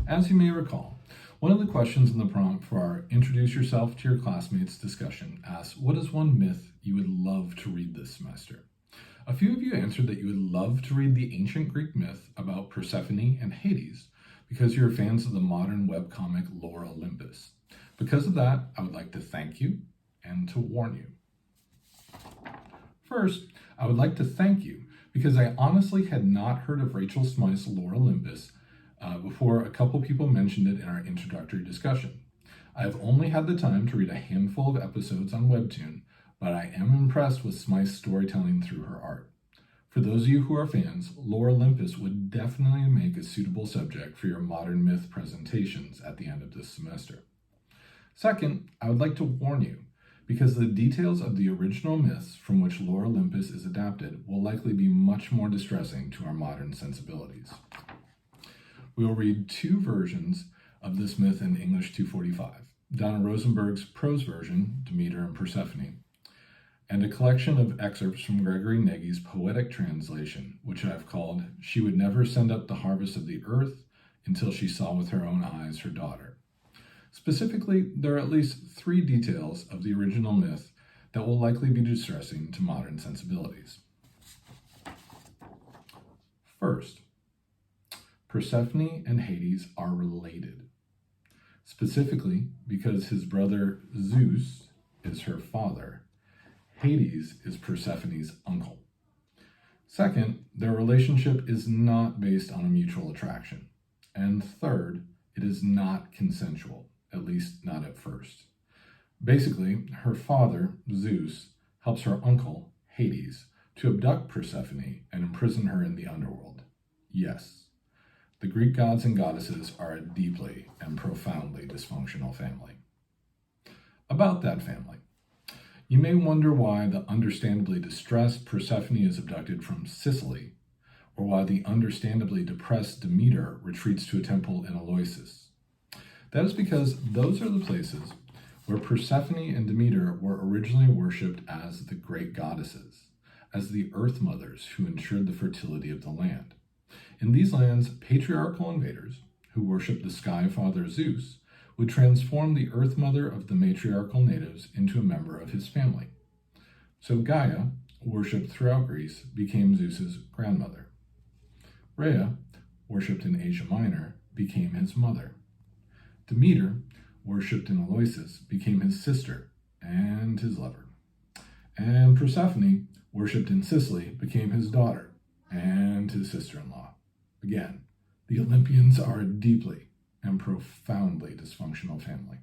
As you may recall, one of the questions in the prompt for our Introduce Yourself to Your Classmates discussion asks, what is one myth you would love to read this semester? A few of you answered that you would love to read the ancient Greek myth about Persephone and Hades because you're fans of the modern webcomic LORE Olympus. Because of that, I would like to thank you and to warn you. First, I would like to thank you because I honestly had not heard of Rachel Smythe's LORE Olympus before a couple people mentioned it in our introductory discussion. I have only had the time to read a handful of episodes on Webtoon, but I am impressed with Smythe's storytelling through her art. For those of you who are fans, LORE Olympus would definitely make a suitable subject for your modern myth presentations at the end of this semester. Second, I would like to warn you, because the details of the original myths from which LORE Olympus is adapted will likely be much more distressing to our modern sensibilities. We will read two versions of this myth in English 245, Donna Rosenberg's prose version, Demeter and Persephone, and a collection of excerpts from Gregory Nagy's poetic translation, which I've called, She Would Never Send Up the Harvest of the Earth Until She Saw with Her Own Eyes Her Daughter. Specifically, there are at least three details of the original myth that will likely be distressing to modern sensibilities. First, Persephone and Hades are related, specifically because his brother Zeus is her father. Hades is Persephone's uncle. Second, their relationship is not based on a mutual attraction. And third, it is not consensual, at least not at first. Basically, her father, Zeus, helps her uncle, Hades, to abduct Persephone and imprison her in the underworld. Yes, the Greek gods and goddesses are a deeply and profoundly dysfunctional family. About that family, you may wonder why the understandably distressed Persephone is abducted from Sicily, or why the understandably depressed Demeter retreats to a temple in Eleusis. That is because those are the places where Persephone and Demeter were originally worshipped as the great goddesses, as the earth mothers who ensured the fertility of the land. In these lands, patriarchal invaders, who worshipped the sky father Zeus, would transform the earth mother of the matriarchal natives into a member of his family. So Gaia, worshipped throughout Greece, became Zeus's grandmother. Rhea, worshipped in Asia Minor, became his mother. Demeter, worshipped in Eleusis, became his sister and his lover. And Persephone, worshipped in Sicily, became his daughter and his sister-in-law. Again, the Olympians are a deeply and profoundly dysfunctional family.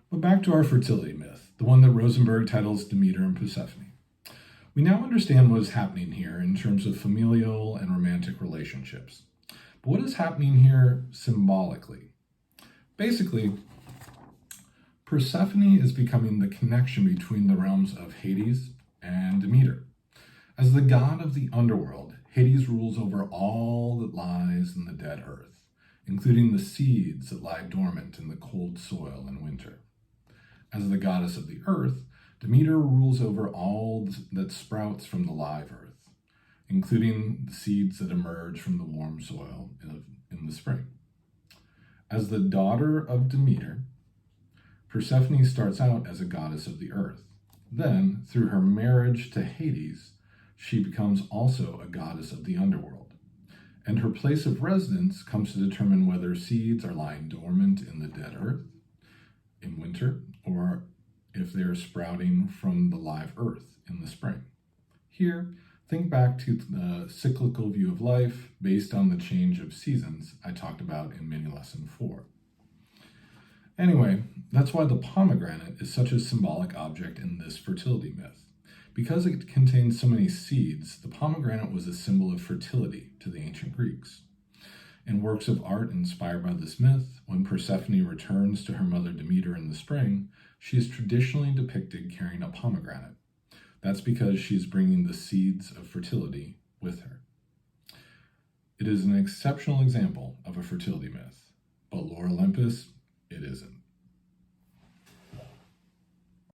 But back to our fertility myth, the one that Rosenberg titles Demeter and Persephone. We now understand what is happening here in terms of familial and romantic relationships. But what is happening here symbolically? Basically, Persephone is becoming the connection between the realms of Hades and Demeter. As the god of the underworld, Hades rules over all that lies in the dead earth, including the seeds that lie dormant in the cold soil in winter. As the goddess of the earth, Demeter rules over all that sprouts from the live earth, including the seeds that emerge from the warm soil in the spring. As the daughter of Demeter, Persephone starts out as a goddess of the earth. Then, through her marriage to Hades, she becomes also a goddess of the underworld. And her place of residence comes to determine whether seeds are lying dormant in the dead earth in winter, or if they are sprouting from the live earth in the spring. Here, think back to the cyclical view of life based on the change of seasons I talked about in mini lesson 4. Anyway, that's why the pomegranate is such a symbolic object in this fertility myth. Because it contains so many seeds, the pomegranate was a symbol of fertility to the ancient Greeks. In works of art inspired by this myth, when Persephone returns to her mother Demeter in the spring, she is traditionally depicted carrying a pomegranate. That's because she's bringing the seeds of fertility with her. It is an exceptional example of a fertility myth, but LORE Olympus, it isn't.